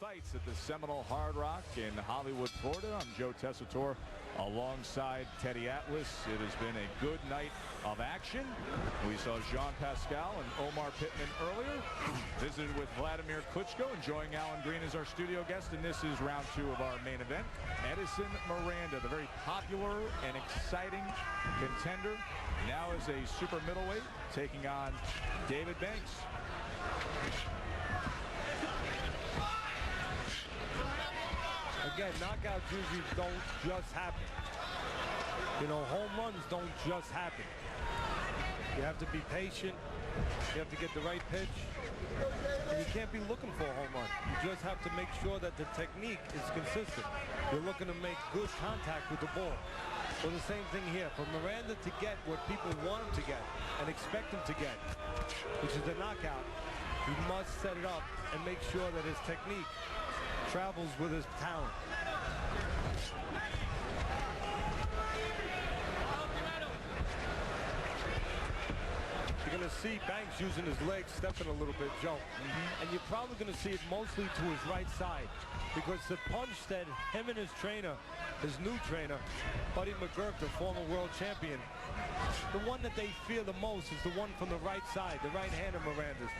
fights at the Seminole Hard Rock in Hollywood, Florida. I'm Joe Tessitore alongside Teddy Atlas. It has been a good night of action. We saw Jean Pascal and Omar Pittman earlier. Visited with Vladimir Klitschko, enjoying Alan Green as our studio guest, and this is round 2 of our main event. Edison Miranda, the very popular and exciting contender, now as a super middleweight, taking on David Banks. Again, knockouts usually don't just happen. You know, home runs don't just happen. You have to be patient. You have to get the right pitch. And you can't be looking for a home run. You just have to make sure that the technique is consistent. You're looking to make good contact with the ball. So the same thing here. For Miranda to get what people want him to get and expect him to get, which is the knockout, he must set it up and make sure that his technique travels with his talent. You're going to see Banks using his legs, stepping a little bit, Joe. And you're probably going to see it mostly to his right side, because the punch that him and his trainer, his new trainer, Buddy McGurk, the former world champion, the one that they fear the most is the one from the right side, the right hand of Miranda's.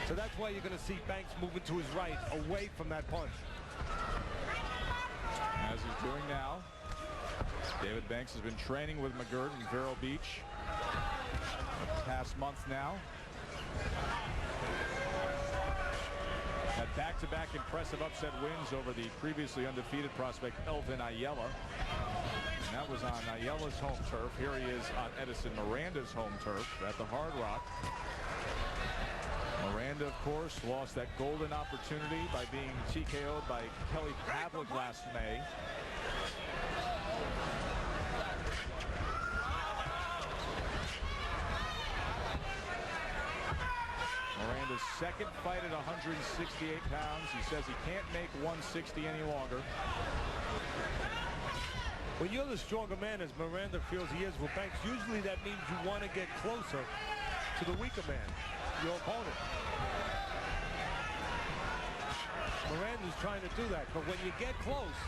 So that's why you're going to see Banks moving to his right, away from that punch. As he's doing now, David Banks has been training with McGurk in Vero Beach the past month now. Had back-to-back impressive upset wins over the previously undefeated prospect Elvin Ayala. And that was on Ayala's home turf. Here he is on Edison Miranda's home turf at the Hard Rock. Miranda, of course, lost that golden opportunity by being TKO'd by Kelly Pavlik last May. Miranda's second fight at 168 pounds. He says he can't make 160 any longer. When you're the stronger man, as Miranda feels he is with Banks, usually that means you want to get closer to the weaker man, your opponent. Miranda's trying to do that, but when you get close,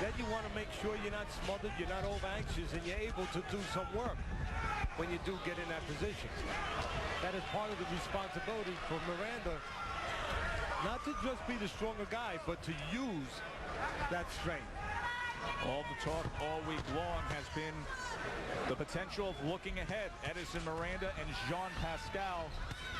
then you want to make sure you're not smothered, you're not over anxious, and you're able to do some work when you do get in that position. That is part of the responsibility for Miranda, not to just be the stronger guy, but to use that strength. All the talk all week long has been the potential of looking ahead. Edison Miranda and Jean Pascal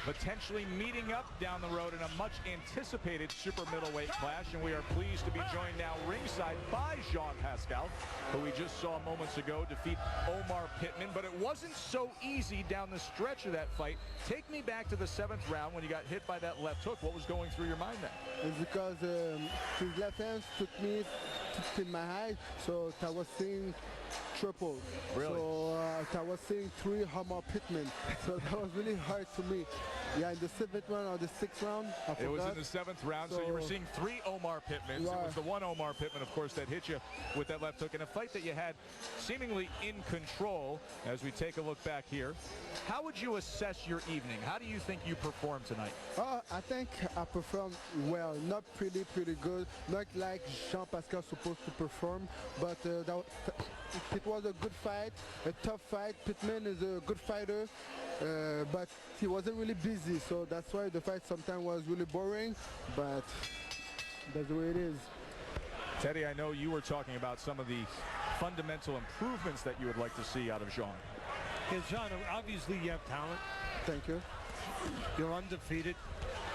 potentially meeting up down the road in a much anticipated super middleweight clash, and we are pleased to be joined now ringside by Jean Pascal, who we just saw moments ago defeat Omar Pittman. But it wasn't so easy down the stretch of that fight. Take me back to the 7th round when you got hit by that left hook. What was going through your mind then? It's because his left hand took me in my eye, so I was seeing triple. Really? So I was seeing 3 Omar Pittman. So that was really hard for me. Yeah, in the 7th round or the 6th round, I forgot. It was in the 7th round, so you were seeing 3 Omar Pittmans. Yeah. It was the one Omar Pittman, of course, that hit you with that left hook in a fight that you had seemingly in control. As we take a look back here, how would you assess your evening? How do you think you performed tonight? I think I performed well. Not pretty good. Not like Jean Pascal supposed to perform, but it was a good fight, a tough fight. Pittman is a good fighter, but he wasn't really busy, so that's why the fight sometimes was really boring, but that's the way it is. Teddy, I know you were talking about some of the fundamental improvements that you would like to see out of Jean. Yeah, Jean, obviously you have talent. Thank you. You're undefeated,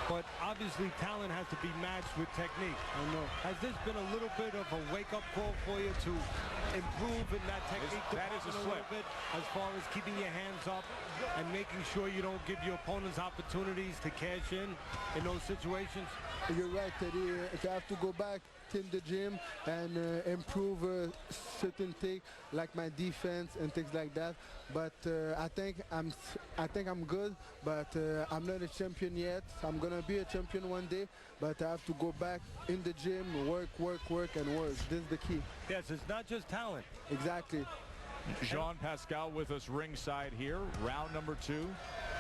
but obviously talent has to be matched with technique. I know. Has this been a little bit of a wake-up call for you to improve in that technique that is a little bit, as far as keeping your hands up and making sure you don't give your opponents opportunities to cash in those situations? You're right, Teddy. If I have to go back in the gym and improve certain things like my defense and things like that, but I think I'm good, but I'm not a champion yet. I'm gonna be a champion one day, but I have to go back in the gym, work, and work. This is the key. Yes, it's not just talent. Exactly. Jean Pascal with us ringside here, round number 2.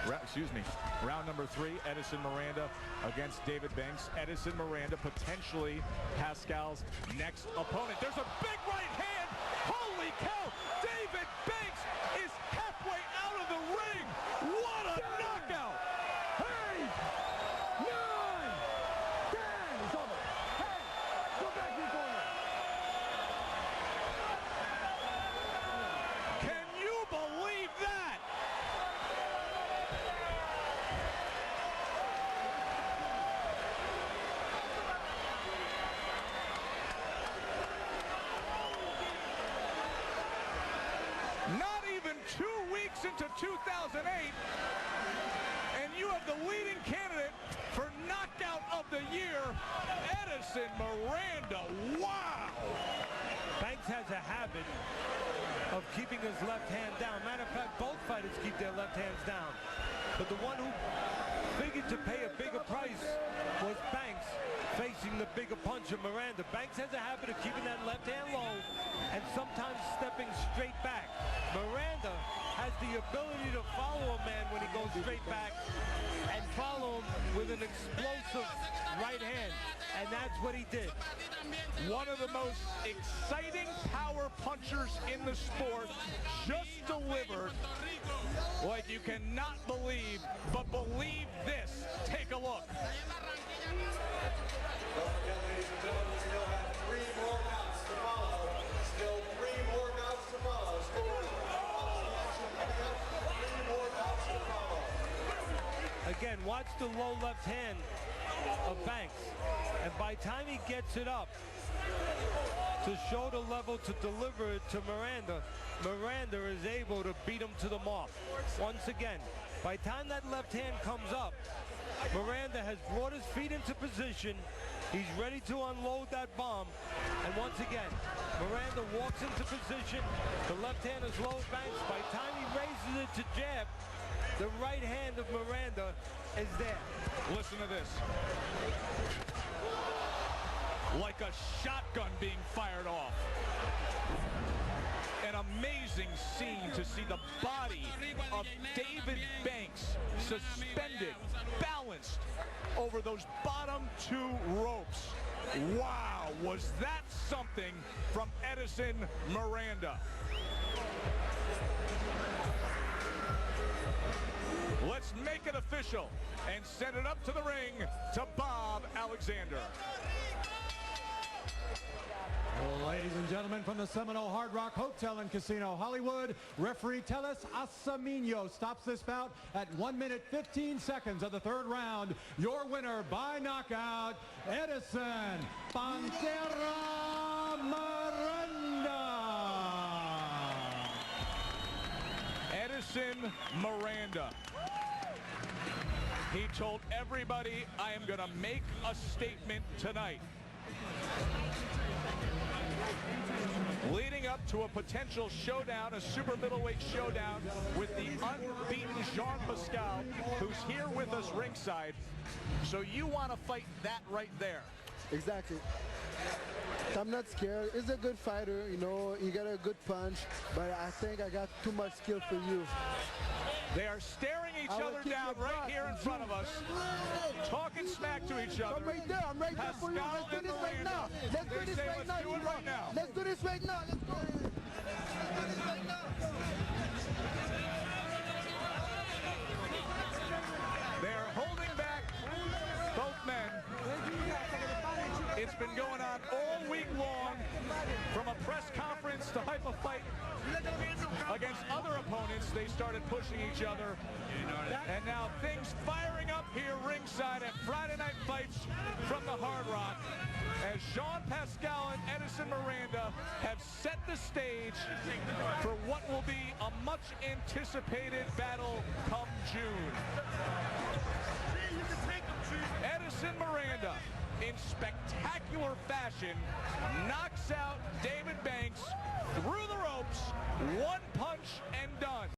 Round number 3, Edison Miranda against David Banks. Edison Miranda potentially Pascal's next opponent. There's a big right hand. Holy cow! David Banks is halfway out of the ring. What a knockout! 8, 9, 10. It's over. Hey, go back to the corner. Can you believe that? Not even 2 weeks into 2008, and you have the leading candidate for knockout of the year, Edison Miranda. Wow! Banks has a habit of keeping his left hand down. Matter of fact, both fighters keep their left hands down. But the one who figured to pay a bigger price was Banks, facing the bigger puncher, Miranda. Banks has a habit of keeping that left hand low and sometimes stepping straight back. Miranda has the ability to follow a man when he goes straight back and follow him with an explosive right hand. And that's what he did. One of the most exciting power punchers in the sport just delivered what you cannot believe, but believe this. Take a look. Don't forget, ladies and gentlemen, we still have 3 more bouts to follow. Still 3 more bouts to follow. Still 3 more bouts to follow. Again, watch the low left hand of Banks. And by the time he gets it up to shoulder level to deliver it to Miranda, Miranda is able to beat him to the mark. Once again, by the time that left hand comes up, Miranda has brought his feet into position. He's ready to unload that bomb. And once again, Miranda walks into position. The left hand is low. Banks, by the time he raises it to jab, the right hand of Miranda is there. Listen to this. Like a shotgun being fired off. An amazing scene to see the body of David Banks suspended, balanced over those bottom 2 ropes. Wow, was that something from Edison Miranda. Let's make it official and send it up to the ring to Bob Alexander. Ladies and gentlemen, from the Seminole Hard Rock Hotel and Casino Hollywood, referee Teles Asamino stops this bout at 1 minute 15 seconds of the 3rd round. Your winner by knockout, Edison Pantera Miranda. Edison Miranda. He told everybody, I am going to make a statement tonight. Leading up to a potential showdown, a super middleweight showdown with the unbeaten Jean Pascal, who's here with us ringside. So you want to fight that right there. Exactly. I'm not scared. He's a good fighter, you know, he got a good punch, but I think I got too much skill for you. They are staring each other down right here in front of us, talking smack to each other. I'm right there. I'm right there for you. Let's do this right now. Let's do this right now. Let's do this right now. Let's go. They're holding back both men. It's been going on all week long, from a press conference to hype a fight against other opponents. They started pushing each other, and now things firing up here ringside at Friday Night Fights from the Hard Rock, as Jean Pascal and Edison Miranda have set the stage for what will be a much anticipated battle come June. Edison Miranda, in spectacular fashion, knocks out David Banks through the ropes, 1 punch and done.